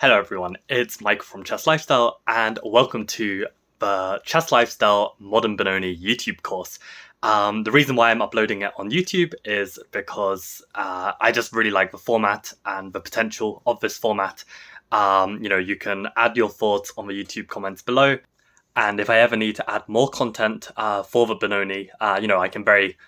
Hello everyone, it's Mike from Chess Lifestyle and welcome to the Chess Lifestyle Modern Benoni YouTube course. The reason why I'm uploading it on YouTube is because I just really like the format and the potential of this format. You can add your thoughts on the YouTube comments below, and if I ever need to add more content for the Benoni, I can very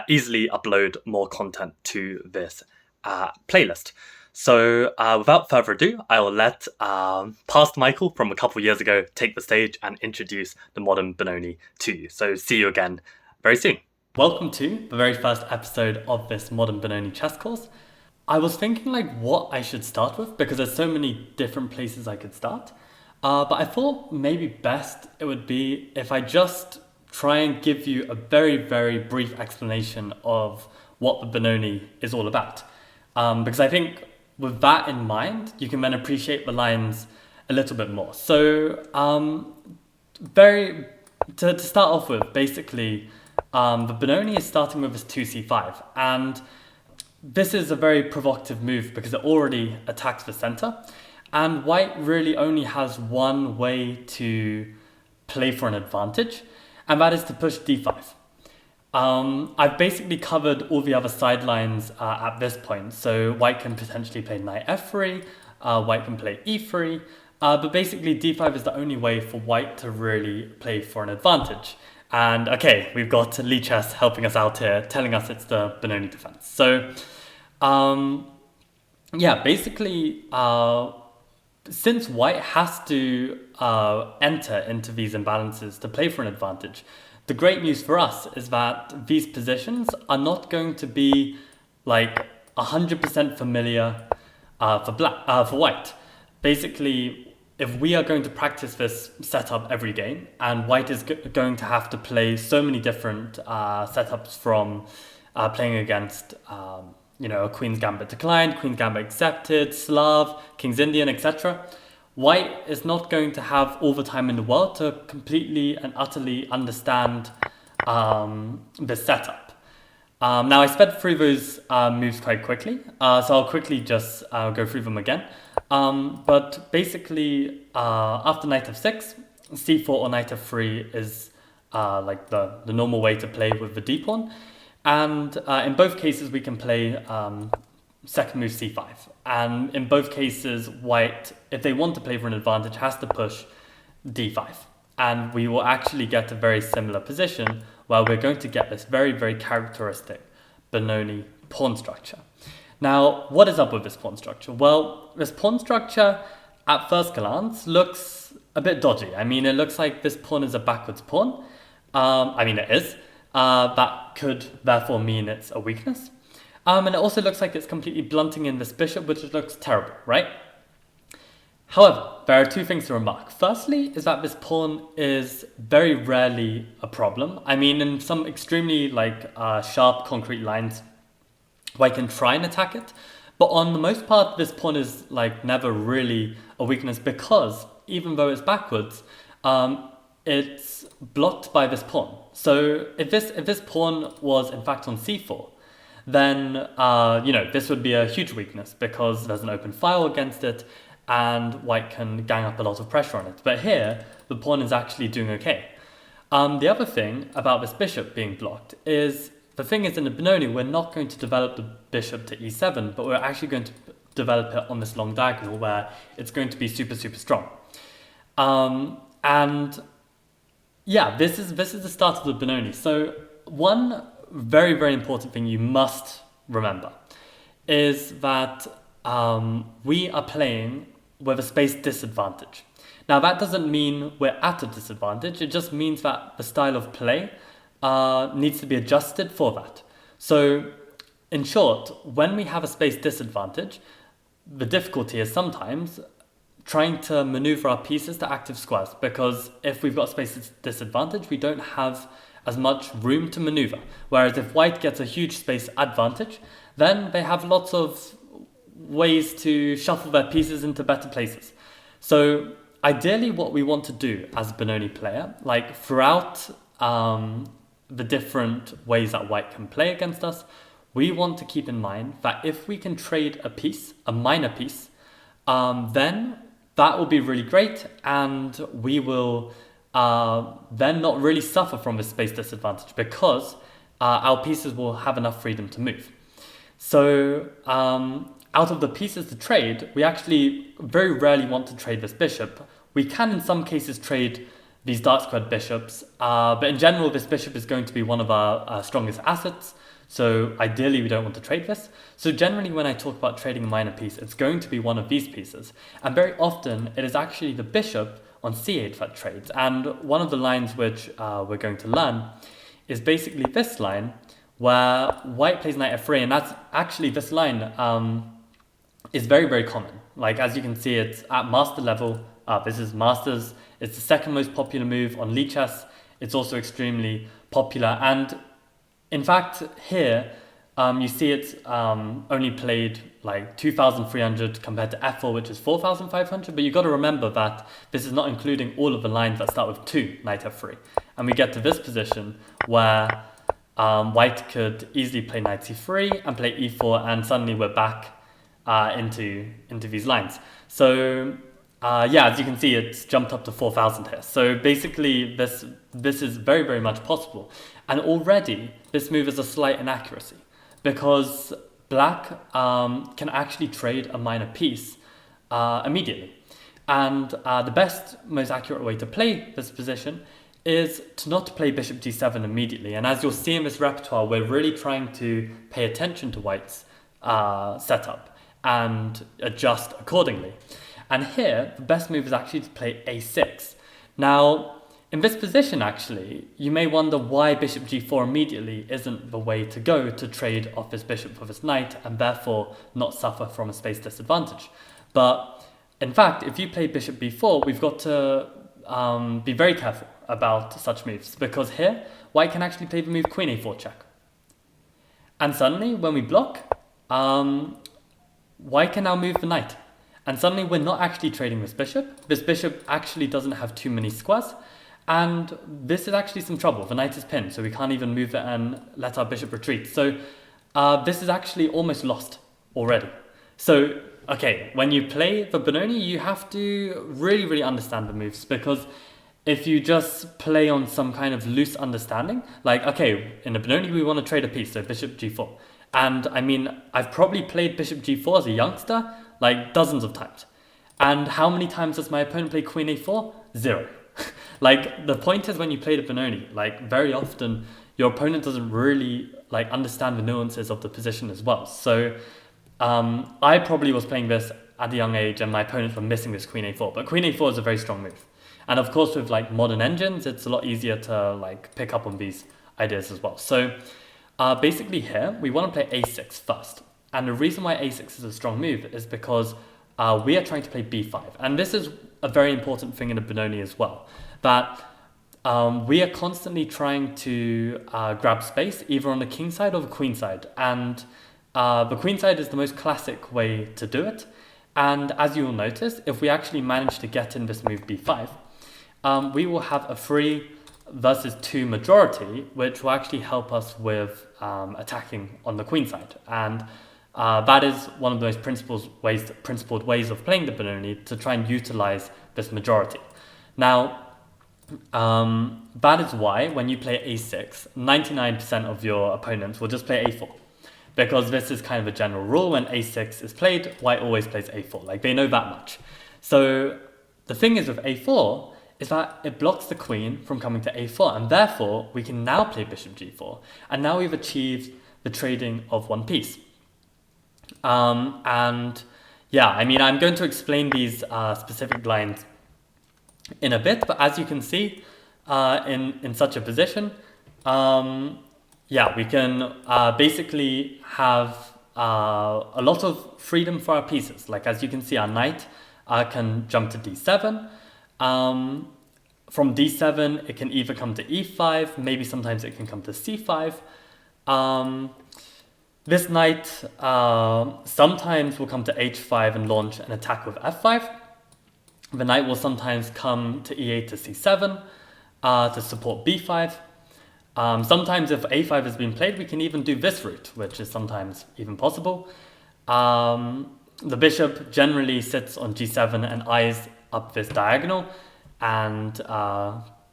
easily upload more content to this playlist. So without further ado, I will let past Michael from a couple years ago take the stage and introduce the Modern Benoni to you. So see you again very soon. Welcome to the very first episode of this Modern Benoni chess course. I was thinking what I should start with because there's so many different places I could start. But I thought maybe best it would be if I just try and give you a very, very brief explanation of what the Benoni is all about. Because I think with that in mind, you can then appreciate the lines a little bit more. So to start off with, basically, the Benoni is starting with this 2c5. And this is a very provocative move because it already attacks the center. And white really only has one way to play for an advantage, and that is to push d5. I've basically covered all the other sidelines at this point. So white can potentially play knight f3, white can play e3, but basically d5 is the only way for white to really play for an advantage. And okay, we've got Lee Chess helping us out here, telling us it's the Benoni defense. So basically, since white has to enter into these imbalances to play for an advantage, the great news for us is that these positions are not going to be 100% familiar for white. Basically, if we are going to practice this setup every game, and white is going to have to play so many different setups from playing against a Queen's Gambit declined, Queen's Gambit accepted, Slav, King's Indian, etc. White is not going to have all the time in the world to completely and utterly understand the setup. Now, I sped through those moves quite quickly, so I'll quickly just go through them again. But basically, after knight f6, c4 or knight f3 is the normal way to play with the d-pawn. And in both cases, we can play second move c5. And in both cases, white, if they want to play for an advantage, has to push d5. And we will actually get a very similar position where we're going to get this very, very characteristic Benoni pawn structure. Now, what is up with this pawn structure? Well, this pawn structure, at first glance, looks a bit dodgy. I mean, it looks like this pawn is a backwards pawn. It is. That could therefore mean it's a weakness. And it also looks like it's completely blunting in this bishop, which looks terrible, right? However, there are two things to remark. Firstly, is that this pawn is very rarely a problem. I mean, in some extremely sharp concrete lines, white can try and attack it. But on the most part, this pawn is never really a weakness because even though it's backwards, it's blocked by this pawn. So if this pawn was in fact on c4, then this would be a huge weakness because there's an open file against it and white can gang up a lot of pressure on it. But here, the pawn is actually doing okay. The other thing about this bishop being blocked is, the thing is in the Benoni, we're not going to develop the bishop to e7, but we're actually going to develop it on this long diagonal where it's going to be super, super strong. This is the start of the Benoni. So one very, very important thing you must remember is that we are playing with a space disadvantage. Now, that doesn't mean we're at a disadvantage. It just means that the style of play needs to be adjusted for that. So in short, when we have a space disadvantage, the difficulty is sometimes trying to maneuver our pieces to active squares, because if we've got space disadvantage, we don't have as much room to maneuver. Whereas if white gets a huge space advantage, then they have lots of ways to shuffle their pieces into better places. So ideally what we want to do as a Benoni player, throughout the different ways that white can play against us, we want to keep in mind that if we can trade a piece, a minor piece, then that will be really great, and we will then not really suffer from this space disadvantage because our pieces will have enough freedom to move. So out of the pieces to trade, we actually very rarely want to trade this bishop. We can in some cases trade these dark squared bishops, but in general this bishop is going to be one of our strongest assets, so ideally we don't want to trade this. So generally when I talk about trading a minor piece, it's going to be one of these pieces, and very often it is actually the bishop on c8 that trades. And one of the lines which we're going to learn is basically this line where white plays knight f3, and that's actually this line is very, very common. Like as you can see, it's at master level. This is masters. It's the second most popular move on Lichess. It's also extremely popular, and in fact here you see it's only played like 2,300 compared to f4, which is 4,500, but you got to remember that this is not including all of the lines that start with 2 knight f3, and we get to this position where white could easily play knight c3 and play e4, and suddenly we're back into these lines. So yeah, as you can see, it's jumped up to 4,000 here. So basically this is very, very much possible, and already this move is a slight inaccuracy because black can actually trade a minor piece immediately, and the best, most accurate way to play this position is to not play bishop g7 immediately. And as you'll see in this repertoire, we're really trying to pay attention to white's setup and adjust accordingly. And here, the best move is actually to play a6. Now, in this position actually, you may wonder why bishop g4 immediately isn't the way to go to trade off this bishop for this knight and therefore not suffer from a space disadvantage. But in fact, if you play bishop b4, we've got to be very careful about such moves, because here white can actually play the move queen a4 check, and suddenly when we block, white can now move the knight, and suddenly we're not actually trading this bishop. This bishop actually doesn't have too many squares, and this is actually some trouble. The knight is pinned, so we can't even move it and let our bishop retreat. So this is actually almost lost already. So okay, when you play the Benoni, you have to really, really understand the moves, because if you just play on some kind of loose understanding, like, okay, in the Benoni we want to trade a piece, so bishop g4. And I mean, I've probably played bishop g4 as a youngster, like dozens of times. And how many times does my opponent play queen a4? 0. Like, the point is when you play the Benoni, like very often your opponent doesn't really like understand the nuances of the position as well. So I probably was playing this at a young age and my opponents were missing this queen a4, but queen a4 is a very strong move. And of course with like modern engines, it's a lot easier to like pick up on these ideas as well. So basically here, we want to play a6 first. And the reason why a6 is a strong move is because we are trying to play b5. And this is a very important thing in the Benoni as well, that we are constantly trying to grab space either on the king side or the queen side. And the queen side is the most classic way to do it. And as you will notice, if we actually manage to get in this move b5, we will have a 3 versus 2 majority, which will actually help us with attacking on the queen side. And that is one of the most principled ways of playing the Benoni, to try and utilize this majority. Now, that is why when you play a6, 99% of your opponents will just play a4. Because this is kind of a general rule. When a6 is played, white always plays a4. Like, they know that much. So the thing is with a4 is that it blocks the queen from coming to a4, and therefore we can now play bishop g4, and now we've achieved the trading of one piece. And yeah, I mean, I'm going to explain these specific lines in a bit, but as you can see, in such a position, yeah, we can basically have a lot of freedom for our pieces. Like, as you can see, our knight can jump to d7. From d7, it can either come to e5, maybe sometimes it can come to c5. This knight sometimes will come to h5 and launch an attack with f5. The knight will sometimes come to e8 to c7 to support b5. Sometimes if a5 has been played, we can even do this route, which is sometimes even possible. the bishop generally sits on g7 and eyes up this diagonal, and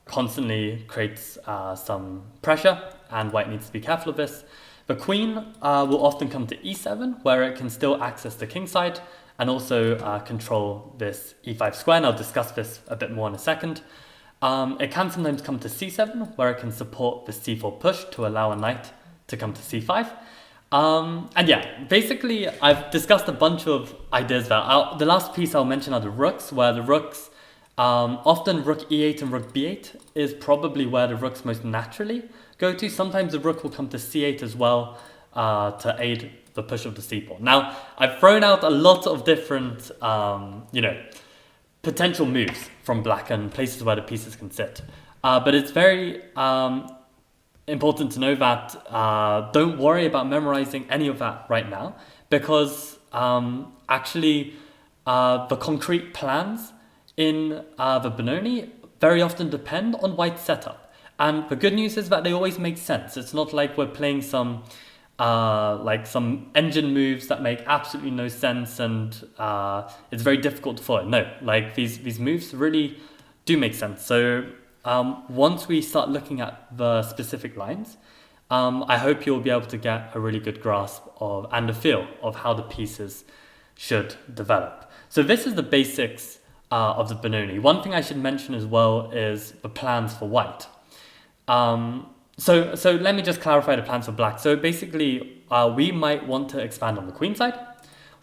constantly creates some pressure, and white needs to be careful of this. The queen will often come to e7, where it can still access the king side and also control this e5 square, and I'll discuss this a bit more in a second. It can sometimes come to c7, where it can support the c4 push to allow a knight to come to c5. And yeah, basically I've discussed a bunch of ideas there. The last piece I'll mention are the rooks, where the rooks, often rook e8 and rook b8 is probably where the rooks most naturally go to. Sometimes the rook will come to c8 as well to aid the push of the c pawn. Now, I've thrown out a lot of different, potential moves from black and places where the pieces can sit. But it's very important to know that don't worry about memorizing any of that right now, because actually the concrete plans in the Benoni very often depend on white's setup. And the good news is that they always make sense. It's not like we're playing some engine moves that make absolutely no sense and it's very difficult to follow. No, like these moves really do make sense. So once we start looking at the specific lines, I hope you'll be able to get a really good grasp of and a feel of how the pieces should develop. So this is the basics of the Benoni. One thing I should mention as well is the plans for white. So let me just clarify the plans for black. So basically, we might want to expand on the queen side.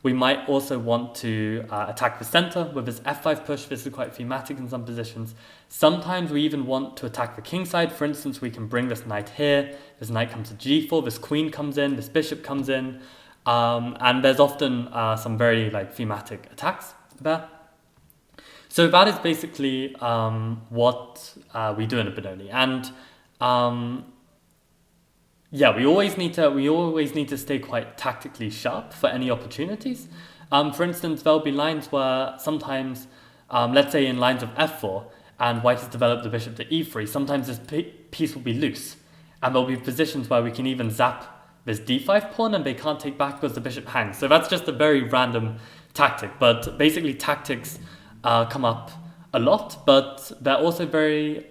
We might also want to attack the center with this f5 push. This is quite thematic in some positions. Sometimes we even want to attack the king side. For instance, we can bring this knight here. This knight comes to g4. This queen comes in. This bishop comes in. And there's often some very thematic attacks there. So that is basically what we do in a Benoni. And we always need to stay quite tactically sharp for any opportunities. For instance, there'll be lines where sometimes, let's say in lines of f4, and white has developed the bishop to e3, sometimes this piece will be loose. And there'll be positions where we can even zap this d5 pawn and they can't take back because the bishop hangs. So that's just a very random tactic. But basically tactics come up a lot, but they're also very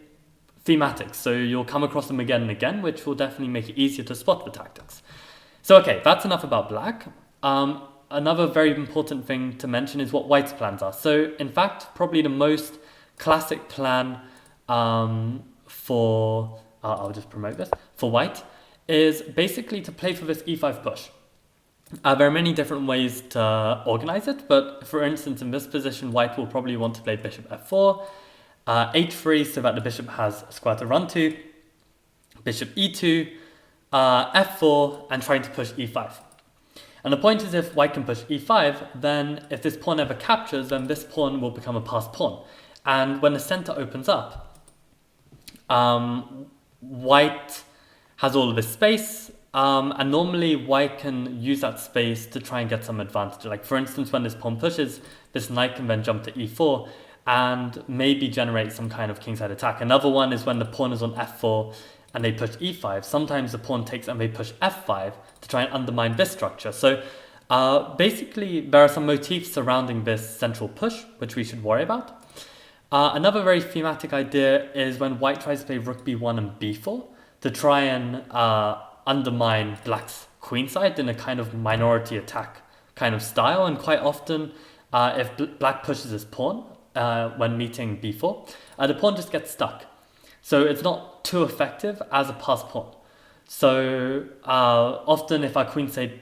thematic, so you'll come across them again and again, which will definitely make it easier to spot the tactics. So okay, that's enough about black. Another very important thing to mention is what white's plans are. So in fact, probably the most classic plan for, I'll just promote this, for white is basically to play for this e5 push. There are many different ways to organize it, but for instance, in this position, white will probably want to play bishop f4, h3 so that the bishop has a square to run to, bishop e2, f4, and trying to push e5. And the point is, if white can push e5, then if this pawn ever captures, then this pawn will become a passed pawn. And when the center opens up, white has all of this space, and normally white can use that space to try and get some advantage. Like for instance, when this pawn pushes, this knight can then jump to e4, and maybe generate some kind of kingside attack. Another one is when the pawn is on f4 and they push e5. Sometimes the pawn takes and they push f5 to try and undermine this structure. So basically, there are some motifs surrounding this central push, which we should worry about. Another very thematic idea is when white tries to play rook b1 and b4 to try and undermine black's queenside in a kind of minority attack kind of style. And quite often, if black pushes his pawn, when meeting b4, the pawn just gets stuck. So it's not too effective as a passed pawn. So often if our queenside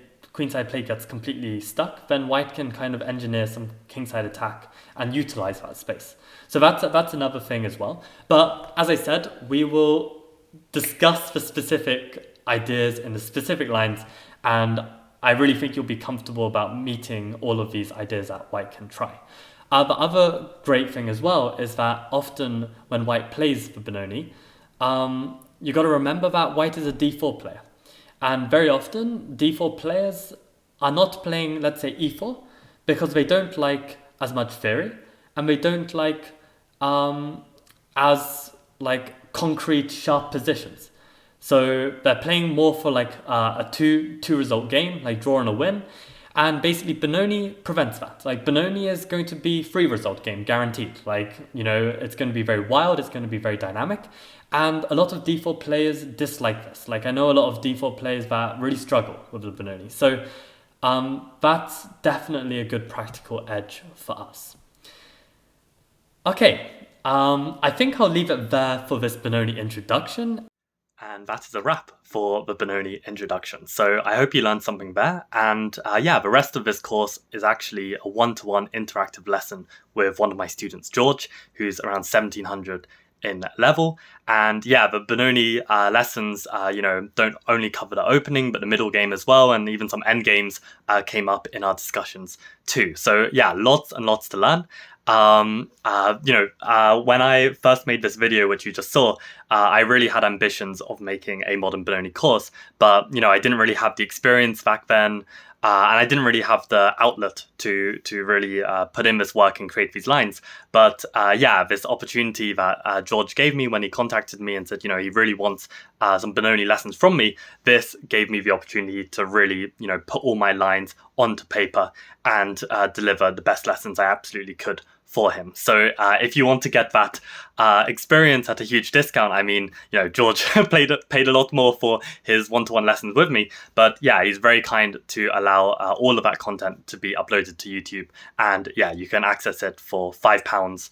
play gets completely stuck, then white can kind of engineer some kingside attack and utilize that space. So that's another thing as well. But as I said, we will discuss the specific ideas in the specific lines, and I really think you'll be comfortable about meeting all of these ideas that white can try. The other great thing as well is that often when white plays the Benoni, you got to remember that white is a d4 player. And very often, d4 players are not playing, let's say, e4, because they don't like as much theory, and they don't like as concrete, sharp positions. So they're playing more for a two result game, like draw and a win. And basically, Benoni prevents that. Like, Benoni is going to be free result game, guaranteed. Like, it's going to be very wild, it's going to be very dynamic. And a lot of D4 players dislike this. Like, I know a lot of D4 players that really struggle with the Benoni. So that's definitely a good practical edge for us. Okay, I think I'll leave it there for this Benoni introduction. And that is a wrap for the Benoni introduction. So I hope you learned something there. And the rest of this course is actually a one-to-one interactive lesson with one of my students, George, who's around 1700 in level. And the Benoni lessons, don't only cover the opening, but the middle game as well. And even some end games came up in our discussions too. So lots and lots to learn. When I first made this video, which you just saw, I really had ambitions of making a Modern Benoni course, but I didn't really have the experience back then, and I didn't really have the outlet to really put in this work and create these lines. But this opportunity that George gave me when he contacted me and said, he really wants some Benoni lessons from me, this gave me the opportunity to really, put all my lines onto paper and deliver the best lessons I absolutely could for him. So if you want to get that experience at a huge discount, I mean, George paid a lot more for his one-to-one lessons with me, but he's very kind to allow all of that content to be uploaded to YouTube, and you can access it for £5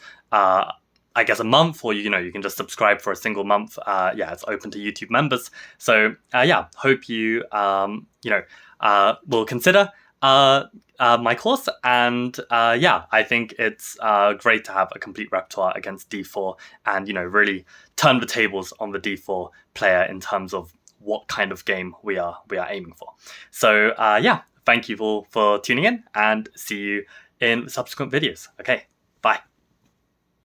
I guess a month, or you can just subscribe for a single month. It's open to YouTube members. So hope you will consider my course, and I think it's great to have a complete repertoire against D4, and really turn the tables on the D4 player in terms of what kind of game we are aiming for. So thank you all for tuning in, and see you in subsequent videos. Okay, bye.